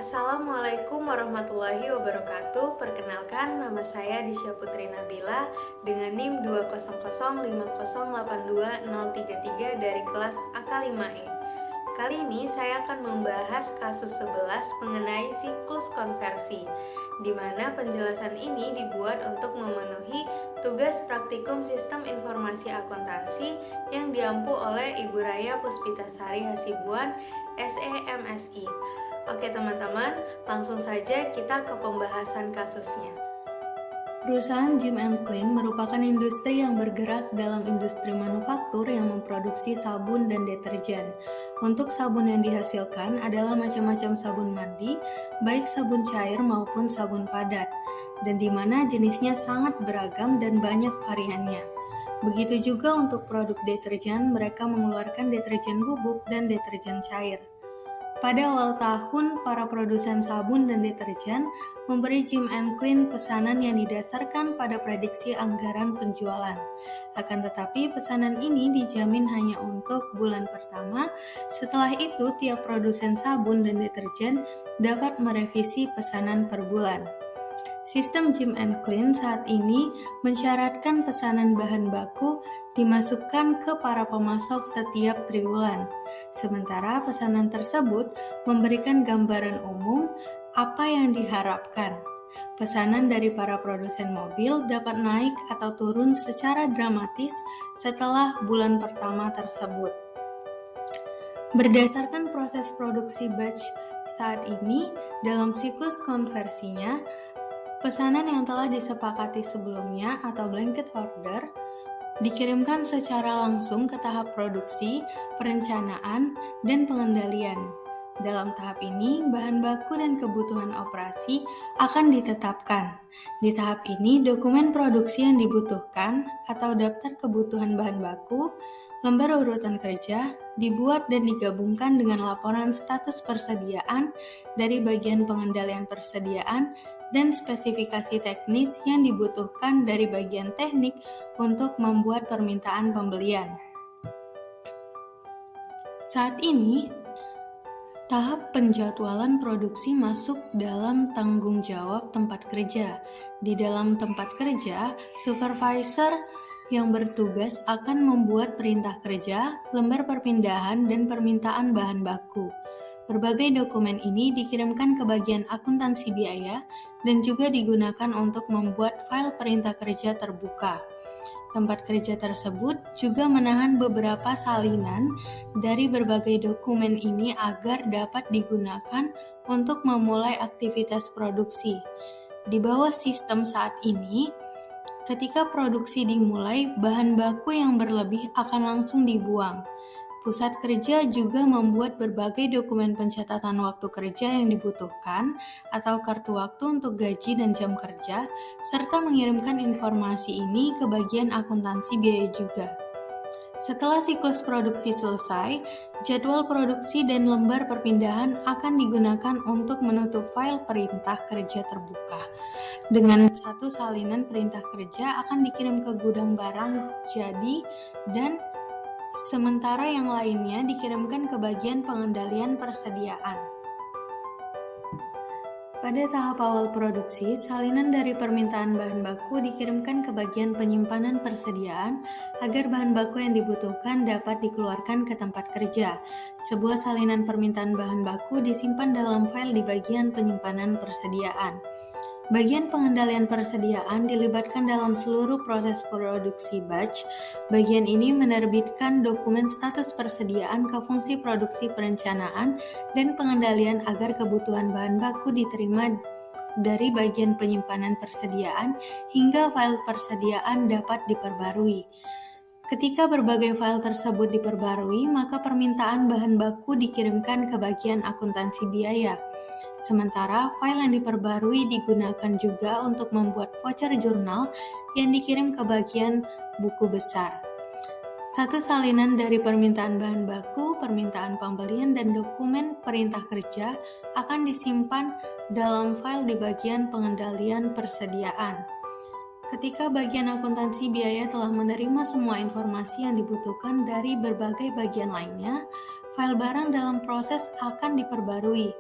Assalamualaikum warahmatullahi wabarakatuh. Perkenalkan, nama saya Disya Putri Nabila dengan NIM 20050082033 dari kelas AK5E. Kali ini saya akan membahas kasus 11 mengenai siklus konversi, di mana penjelasan ini dibuat untuk memenuhi tugas praktikum Sistem Informasi Akuntansi yang diampu oleh Ibu Raya Puspitasari Hasibuan, SEMSI. Oke teman-teman, langsung saja kita ke pembahasan kasusnya. Perusahaan Jim & Clean merupakan industri yang bergerak dalam industri manufaktur yang memproduksi sabun dan deterjen. Untuk sabun yang dihasilkan adalah macam-macam sabun mandi, baik sabun cair maupun sabun padat, dan di mana jenisnya sangat beragam dan banyak variannya. Begitu juga untuk produk deterjen, mereka mengeluarkan deterjen bubuk dan deterjen cair. Pada awal tahun, para produsen sabun dan deterjen memberi Jim & Clean pesanan yang didasarkan pada prediksi anggaran penjualan. Akan tetapi, pesanan ini dijamin hanya untuk bulan pertama. Setelah itu, tiap produsen sabun dan deterjen dapat merevisi pesanan per bulan. Sistem Jim & Clean saat ini mensyaratkan pesanan bahan baku dimasukkan ke para pemasok setiap triwulan. Sementara pesanan tersebut memberikan gambaran umum apa yang diharapkan. Pesanan dari para produsen mobil dapat naik atau turun secara dramatis setelah bulan pertama tersebut. Berdasarkan proses produksi batch saat ini, dalam siklus konversinya, pesanan yang telah disepakati sebelumnya atau blanket order dikirimkan secara langsung ke tahap produksi, perencanaan, dan pengendalian. Dalam tahap ini, bahan baku dan kebutuhan operasi akan ditetapkan. Di tahap ini, dokumen produksi yang dibutuhkan atau daftar kebutuhan bahan baku, lembar urutan kerja, dibuat dan digabungkan dengan laporan status persediaan dari bagian pengendalian persediaan dan spesifikasi teknis yang dibutuhkan dari bagian teknik untuk membuat permintaan pembelian. Saat ini, tahap penjadwalan produksi masuk dalam tanggung jawab tempat kerja. Di dalam tempat kerja, supervisor yang bertugas akan membuat perintah kerja, lembar perpindahan, dan permintaan bahan baku. Berbagai dokumen ini dikirimkan ke bagian akuntansi biaya dan juga digunakan untuk membuat file perintah kerja terbuka. Tempat kerja tersebut juga menahan beberapa salinan dari berbagai dokumen ini agar dapat digunakan untuk memulai aktivitas produksi. Di bawah sistem saat ini, ketika produksi dimulai, bahan baku yang berlebih akan langsung dibuang. Pusat kerja juga membuat berbagai dokumen pencatatan waktu kerja yang dibutuhkan atau kartu waktu untuk gaji dan jam kerja, serta mengirimkan informasi ini ke bagian akuntansi biaya juga. Setelah siklus produksi selesai, jadwal produksi dan lembar perpindahan akan digunakan untuk menutup file perintah kerja terbuka. Dengan satu salinan perintah kerja akan dikirim ke gudang barang jadi dan sementara yang lainnya dikirimkan ke bagian pengendalian persediaan. Pada tahap awal produksi, salinan dari permintaan bahan baku dikirimkan ke bagian penyimpanan persediaan agar bahan baku yang dibutuhkan dapat dikeluarkan ke tempat kerja. Sebuah salinan permintaan bahan baku disimpan dalam file di bagian penyimpanan persediaan. Bagian pengendalian persediaan dilibatkan dalam seluruh proses produksi batch. Bagian ini menerbitkan dokumen status persediaan ke fungsi produksi perencanaan dan pengendalian agar kebutuhan bahan baku diterima dari bagian penyimpanan persediaan hingga file persediaan dapat diperbarui. Ketika berbagai file tersebut diperbarui, maka permintaan bahan baku dikirimkan ke bagian akuntansi biaya. Sementara file yang diperbarui digunakan juga untuk membuat voucher jurnal yang dikirim ke bagian buku besar. Satu salinan dari permintaan bahan baku, permintaan pembelian, dan dokumen perintah kerja akan disimpan dalam file di bagian pengendalian persediaan. Ketika bagian akuntansi biaya telah menerima semua informasi yang dibutuhkan dari berbagai bagian lainnya, file barang dalam proses akan diperbarui.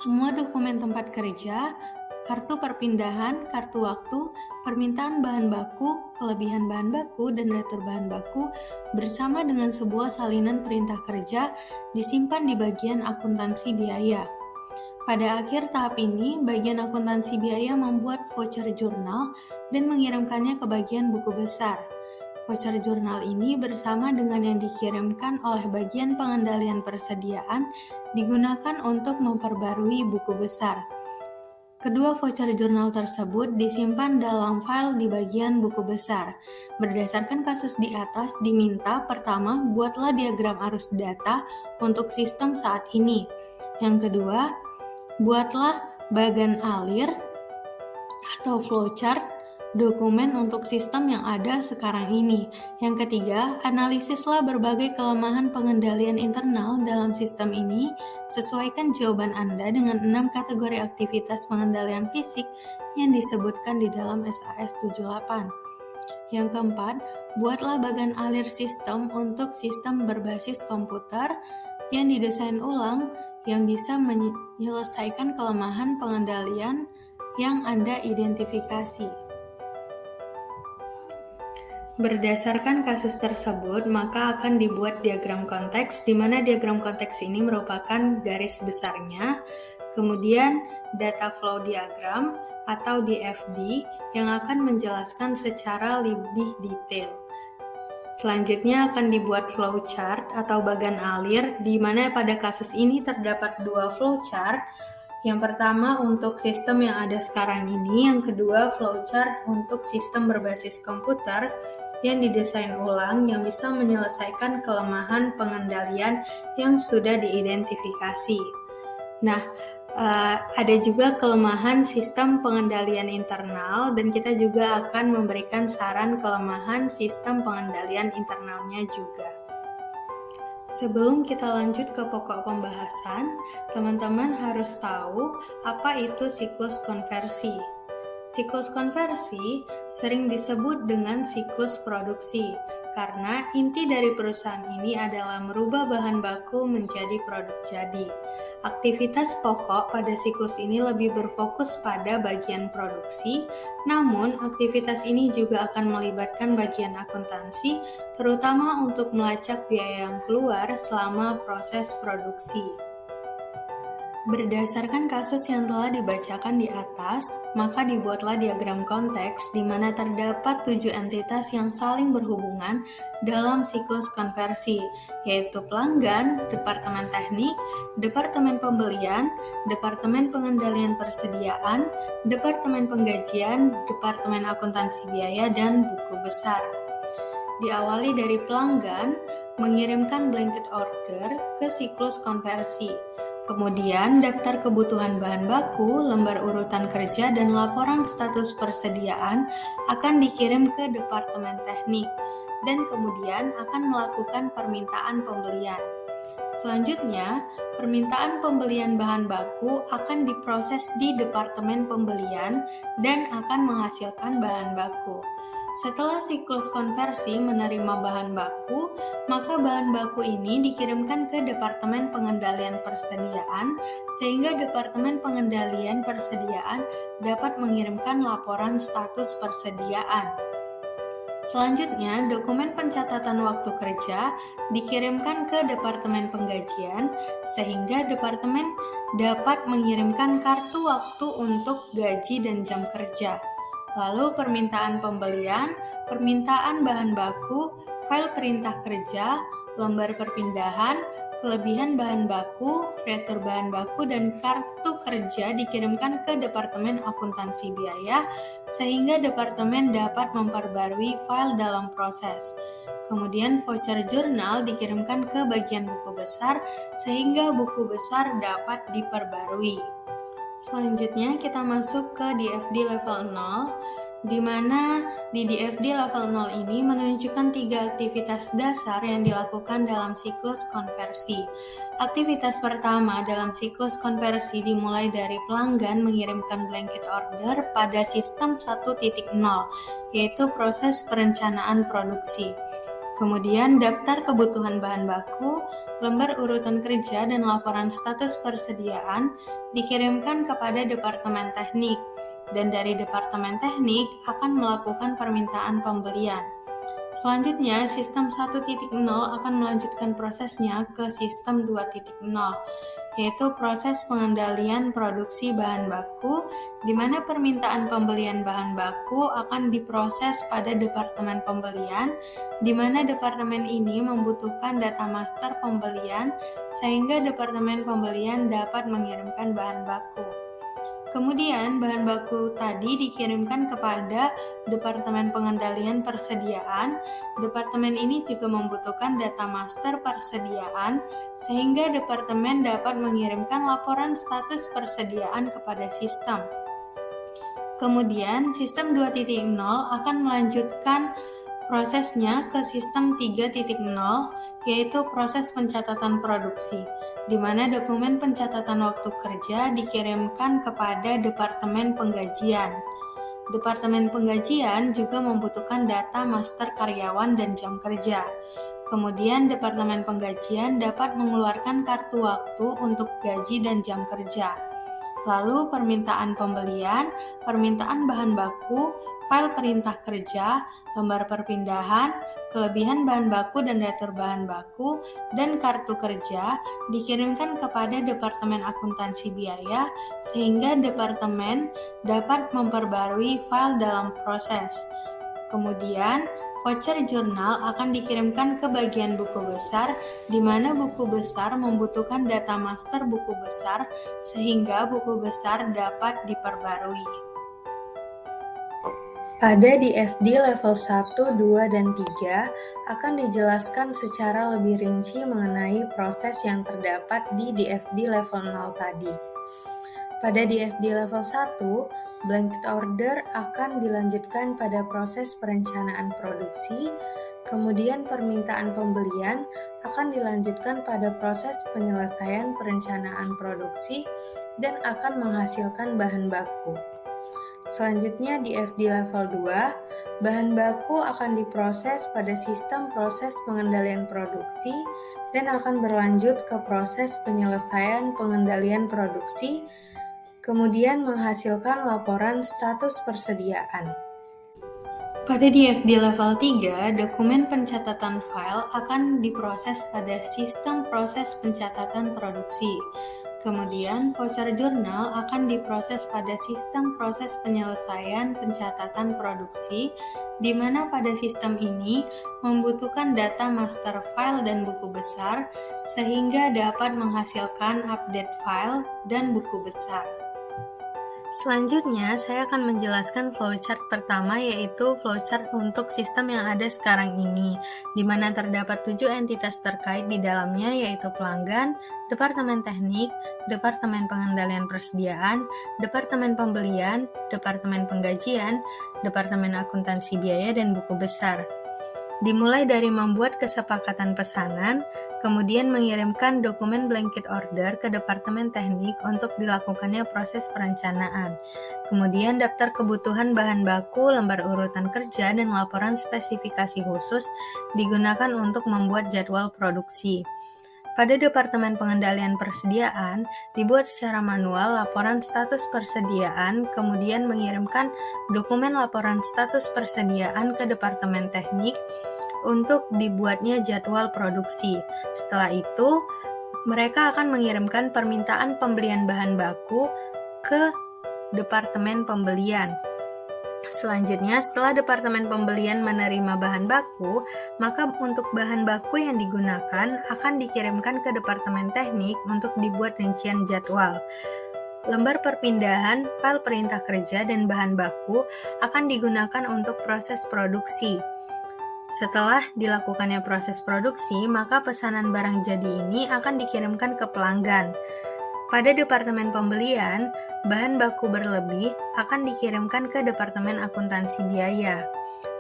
Semua dokumen tempat kerja, kartu perpindahan, kartu waktu, permintaan bahan baku, kelebihan bahan baku, dan retur bahan baku bersama dengan sebuah salinan perintah kerja disimpan di bagian akuntansi biaya. Pada akhir tahap ini, bagian akuntansi biaya membuat voucher jurnal dan mengirimkannya ke bagian buku besar. Voucher jurnal ini bersama dengan yang dikirimkan oleh bagian pengendalian persediaan digunakan untuk memperbarui buku besar. Kedua voucher jurnal tersebut disimpan dalam file di bagian buku besar. Berdasarkan kasus di atas, diminta pertama, buatlah diagram arus data untuk sistem saat ini. Yang kedua, buatlah bagan alir atau flowchart dokumen untuk sistem yang ada sekarang ini. Yang ketiga, analisislah berbagai kelemahan pengendalian internal dalam sistem ini. Sesuaikan jawaban Anda dengan 6 kategori aktivitas pengendalian fisik yang disebutkan di dalam SAS 78. Yang keempat, buatlah bagan alir sistem untuk sistem berbasis komputer yang didesain ulang yang bisa menyelesaikan kelemahan pengendalian yang Anda identifikasi. Berdasarkan kasus tersebut, maka akan dibuat diagram konteks, di mana diagram konteks ini merupakan garis besarnya, kemudian data flow diagram atau DFD yang akan menjelaskan secara lebih detail. Selanjutnya akan dibuat flowchart atau bagan alir, di mana pada kasus ini terdapat 2 flowchart. Yang pertama untuk sistem yang ada sekarang ini, yang kedua flowchart untuk sistem berbasis komputer yang didesain ulang yang bisa menyelesaikan kelemahan pengendalian yang sudah diidentifikasi. Nah, ada juga kelemahan sistem pengendalian internal dan kita juga akan memberikan saran kelemahan sistem pengendalian internalnya juga. Sebelum kita lanjut ke pokok pembahasan, teman-teman harus tahu apa itu siklus konversi. Siklus konversi sering disebut dengan siklus produksi, karena inti dari perusahaan ini adalah merubah bahan baku menjadi produk jadi. Aktivitas pokok pada siklus ini lebih berfokus pada bagian produksi, namun aktivitas ini juga akan melibatkan bagian akuntansi, terutama untuk melacak biaya yang keluar selama proses produksi. Berdasarkan kasus yang telah dibacakan di atas, maka dibuatlah diagram konteks di mana terdapat 7 entitas yang saling berhubungan dalam siklus konversi, yaitu pelanggan, departemen teknik, departemen pembelian, departemen pengendalian persediaan, departemen penggajian, departemen akuntansi biaya, dan buku besar. Diawali dari pelanggan mengirimkan blanket order ke siklus konversi. Kemudian, daftar kebutuhan bahan baku, lembar urutan kerja, dan laporan status persediaan akan dikirim ke Departemen Teknik, dan kemudian akan melakukan permintaan pembelian. Selanjutnya, permintaan pembelian bahan baku akan diproses di Departemen Pembelian dan akan menghasilkan bahan baku. Setelah siklus konversi menerima bahan baku, maka bahan baku ini dikirimkan ke Departemen Pengendalian Persediaan, sehingga Departemen Pengendalian Persediaan dapat mengirimkan laporan status persediaan. Selanjutnya, dokumen pencatatan waktu kerja dikirimkan ke Departemen Penggajian, sehingga Departemen dapat mengirimkan kartu waktu untuk gaji dan jam kerja. Lalu permintaan pembelian, permintaan bahan baku, file perintah kerja, lembar perpindahan, kelebihan bahan baku, retur bahan baku, dan kartu kerja dikirimkan ke Departemen Akuntansi Biaya, sehingga Departemen dapat memperbarui file dalam proses. Kemudian voucher jurnal dikirimkan ke bagian buku besar, sehingga buku besar dapat diperbarui. Selanjutnya kita masuk ke DFD level 0, di mana di DFD level 0 ini menunjukkan 3 aktivitas dasar yang dilakukan dalam siklus konversi. Aktivitas pertama dalam siklus konversi dimulai dari pelanggan mengirimkan blanket order pada sistem 1.0, yaitu proses perencanaan produksi. Kemudian daftar kebutuhan bahan baku, lembar urutan kerja, dan laporan status persediaan dikirimkan kepada Departemen Teknik, dan dari Departemen Teknik akan melakukan permintaan pembelian. Selanjutnya, sistem 1.0 akan melanjutkan prosesnya ke sistem 2.0, yaitu proses pengendalian produksi bahan baku, di mana permintaan pembelian bahan baku akan diproses pada Departemen Pembelian, di mana departemen ini membutuhkan data master pembelian, sehingga Departemen Pembelian dapat mengirimkan bahan baku. Kemudian, bahan baku tadi dikirimkan kepada Departemen Pengendalian Persediaan. Departemen ini juga membutuhkan data master persediaan, sehingga departemen dapat mengirimkan laporan status persediaan kepada sistem. Kemudian, sistem 2.0 akan melanjutkan prosesnya ke sistem 3.0, yaitu proses pencatatan produksi, di mana dokumen pencatatan waktu kerja dikirimkan kepada Departemen Penggajian. Departemen Penggajian juga membutuhkan data master karyawan dan jam kerja. Kemudian Departemen Penggajian dapat mengeluarkan kartu waktu untuk gaji dan jam kerja. Lalu permintaan pembelian, permintaan bahan baku, file perintah kerja, lembar perpindahan, kelebihan bahan baku dan daftar bahan baku, dan kartu kerja dikirimkan kepada Departemen Akuntansi Biaya, sehingga departemen dapat memperbarui file dalam proses. Kemudian, voucher jurnal akan dikirimkan ke bagian buku besar, di mana buku besar membutuhkan data master buku besar, sehingga buku besar dapat diperbarui. Pada DFD level 1, 2, dan 3 akan dijelaskan secara lebih rinci mengenai proses yang terdapat di DFD level 0 tadi. Pada DFD level 1, blanket order akan dilanjutkan pada proses perencanaan produksi, kemudian permintaan pembelian akan dilanjutkan pada proses penyelesaian perencanaan produksi dan akan menghasilkan bahan baku. Selanjutnya di FD level 2, bahan baku akan diproses pada sistem proses pengendalian produksi dan akan berlanjut ke proses penyelesaian pengendalian produksi, kemudian menghasilkan laporan status persediaan. Pada DFD level 3, dokumen pencatatan file akan diproses pada sistem proses pencatatan produksi. Kemudian, voucher jurnal akan diproses pada sistem proses penyelesaian pencatatan produksi, di mana pada sistem ini membutuhkan data master file dan buku besar, sehingga dapat menghasilkan update file dan buku besar. Selanjutnya, saya akan menjelaskan flowchart pertama, yaitu flowchart untuk sistem yang ada sekarang ini, di mana terdapat 7 entitas terkait di dalamnya, yaitu pelanggan, Departemen Teknik, Departemen Pengendalian Persediaan, Departemen Pembelian, Departemen Penggajian, Departemen Akuntansi Biaya, dan buku besar. Dimulai dari membuat kesepakatan pesanan, kemudian mengirimkan dokumen blanket order ke Departemen Teknik untuk dilakukannya proses perencanaan. Kemudian daftar kebutuhan bahan baku, lembar urutan kerja, dan laporan spesifikasi khusus digunakan untuk membuat jadwal produksi. Pada Departemen Pengendalian Persediaan, dibuat secara manual laporan status persediaan, kemudian mengirimkan dokumen laporan status persediaan ke Departemen Teknik untuk dibuatnya jadwal produksi. Setelah itu, mereka akan mengirimkan permintaan pembelian bahan baku ke Departemen Pembelian. Selanjutnya, setelah Departemen Pembelian menerima bahan baku, maka untuk bahan baku yang digunakan akan dikirimkan ke Departemen Teknik untuk dibuat rincian jadwal. Lembar perpindahan, file perintah kerja, dan bahan baku akan digunakan untuk proses produksi. Setelah dilakukannya proses produksi, maka pesanan barang jadi ini akan dikirimkan ke pelanggan. Pada Departemen Pembelian, bahan baku berlebih akan dikirimkan ke Departemen Akuntansi Biaya.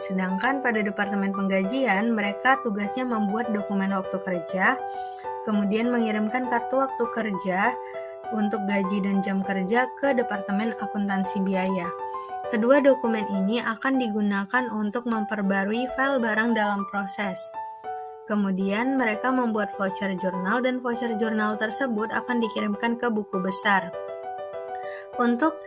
Sedangkan pada Departemen Penggajian, mereka tugasnya membuat dokumen waktu kerja, kemudian mengirimkan kartu waktu kerja untuk gaji dan jam kerja ke Departemen Akuntansi Biaya. Kedua dokumen ini akan digunakan untuk memperbarui file barang dalam proses. Kemudian mereka membuat voucher jurnal dan voucher jurnal tersebut akan dikirimkan ke buku besar. Untuk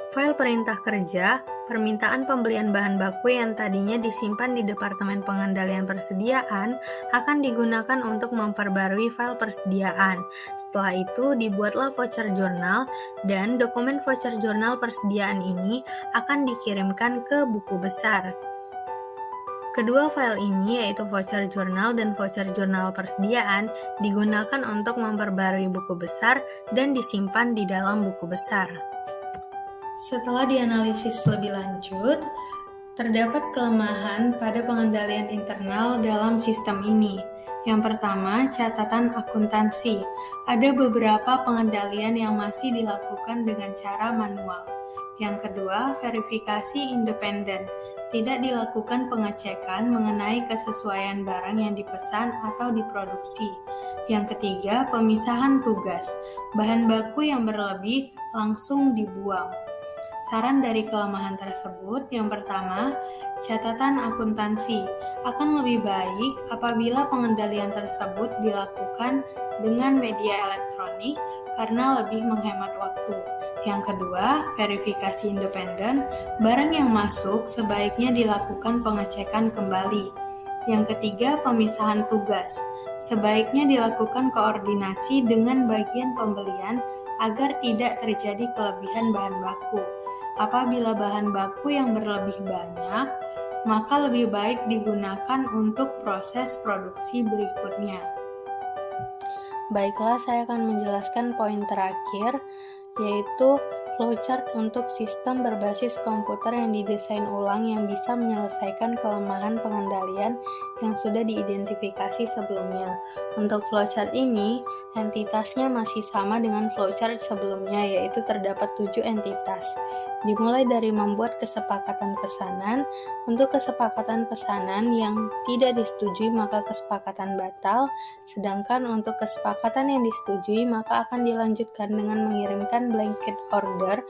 file perintah kerja, permintaan pembelian bahan baku yang tadinya disimpan di Departemen Pengendalian Persediaan akan digunakan untuk memperbarui file persediaan. Setelah itu, dibuatlah voucher jurnal dan dokumen voucher jurnal persediaan ini akan dikirimkan ke buku besar. Kedua file ini, yaitu voucher jurnal dan voucher jurnal persediaan, digunakan untuk memperbarui buku besar dan disimpan di dalam buku besar. Setelah dianalisis lebih lanjut, terdapat kelemahan pada pengendalian internal dalam sistem ini. Yang pertama, catatan akuntansi. Ada beberapa pengendalian yang masih dilakukan dengan cara manual. Yang kedua, verifikasi independen. Tidak dilakukan pengecekan mengenai kesesuaian barang yang dipesan atau diproduksi. Yang ketiga, pemisahan tugas. Bahan baku yang berlebih langsung dibuang. Saran dari kelemahan tersebut, yang pertama, catatan akuntansi. Akan lebih baik apabila pengendalian tersebut dilakukan dengan media elektronik karena lebih menghemat waktu. Yang kedua, verifikasi independen. Barang yang masuk sebaiknya dilakukan pengecekan kembali. Yang ketiga, pemisahan tugas. Sebaiknya dilakukan koordinasi dengan bagian pembelian agar tidak terjadi kelebihan bahan baku. Apabila bahan baku yang berlebih banyak, maka lebih baik digunakan untuk proses produksi berikutnya. Baiklah, saya akan menjelaskan poin terakhir, yaitu flowchart untuk sistem berbasis komputer yang didesain ulang yang bisa menyelesaikan kelemahan pengendalian yang sudah diidentifikasi sebelumnya. Untuk flowchart ini, entitasnya masih sama dengan flowchart sebelumnya, yaitu terdapat 7 entitas. Dimulai dari membuat kesepakatan pesanan. Untuk kesepakatan pesanan yang tidak disetujui maka kesepakatan batal, sedangkan untuk kesepakatan yang disetujui maka akan dilanjutkan dengan mengirimkan blanket order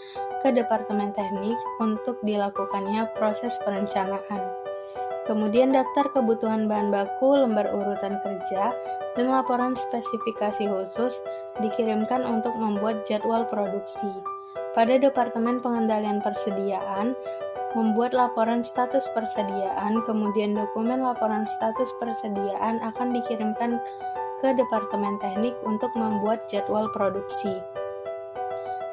ke Departemen Teknik untuk dilakukannya proses perencanaan. Kemudian daftar kebutuhan bahan baku, lembar urutan kerja, dan laporan spesifikasi khusus dikirimkan untuk membuat jadwal produksi. Pada Departemen Pengendalian Persediaan, membuat laporan status persediaan, kemudian dokumen laporan status persediaan akan dikirimkan ke Departemen Teknik untuk membuat jadwal produksi.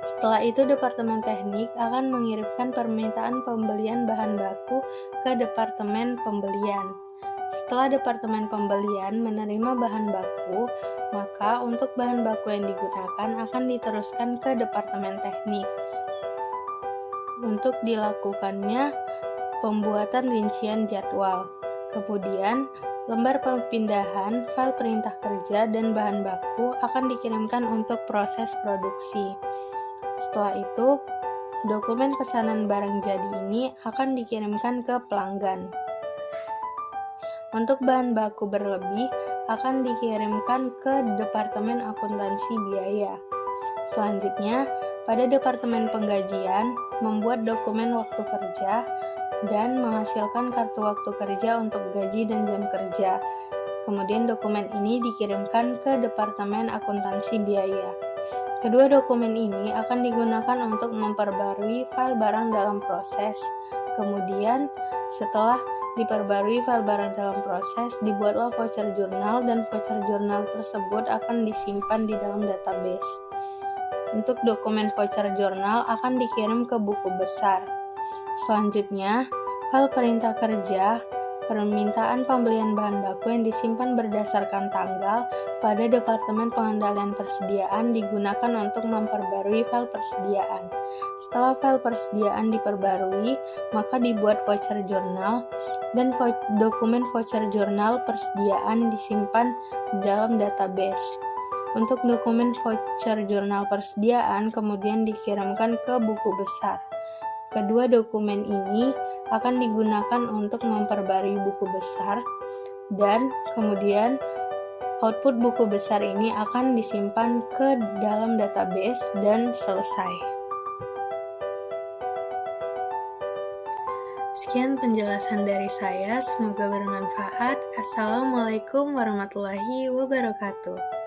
Setelah itu, Departemen Teknik akan mengirimkan permintaan pembelian bahan baku ke Departemen Pembelian. Setelah Departemen Pembelian menerima bahan baku, maka untuk bahan baku yang digunakan akan diteruskan ke Departemen Teknik untuk dilakukannya pembuatan rincian jadwal. Kemudian, lembar perpindahan, file perintah kerja, dan bahan baku akan dikirimkan untuk proses produksi. Setelah itu, dokumen pesanan barang jadi ini akan dikirimkan ke pelanggan. Untuk bahan baku berlebih akan dikirimkan ke Departemen Akuntansi Biaya. Selanjutnya, pada Departemen Penggajian, membuat dokumen waktu kerja dan menghasilkan kartu waktu kerja untuk gaji dan jam kerja. Kemudian dokumen ini dikirimkan ke Departemen Akuntansi Biaya. Kedua dokumen ini akan digunakan untuk memperbarui file barang dalam proses. Kemudian, setelah diperbarui file barang dalam proses, dibuatlah voucher jurnal dan voucher jurnal tersebut akan disimpan di dalam database. Untuk dokumen voucher jurnal akan dikirim ke buku besar. Selanjutnya, file perintah kerja, permintaan pembelian bahan baku yang disimpan berdasarkan tanggal pada Departemen Pengendalian Persediaan digunakan untuk memperbarui file persediaan. Setelah file persediaan diperbarui, maka dibuat voucher jurnal dan dokumen voucher jurnal persediaan disimpan dalam database. Untuk dokumen voucher jurnal persediaan kemudian dikirimkan ke buku besar. Kedua dokumen ini akan digunakan untuk memperbarui buku besar dan kemudian output buku besar ini akan disimpan ke dalam database dan selesai. Sekian penjelasan dari saya, semoga bermanfaat. Assalamualaikum warahmatullahi wabarakatuh.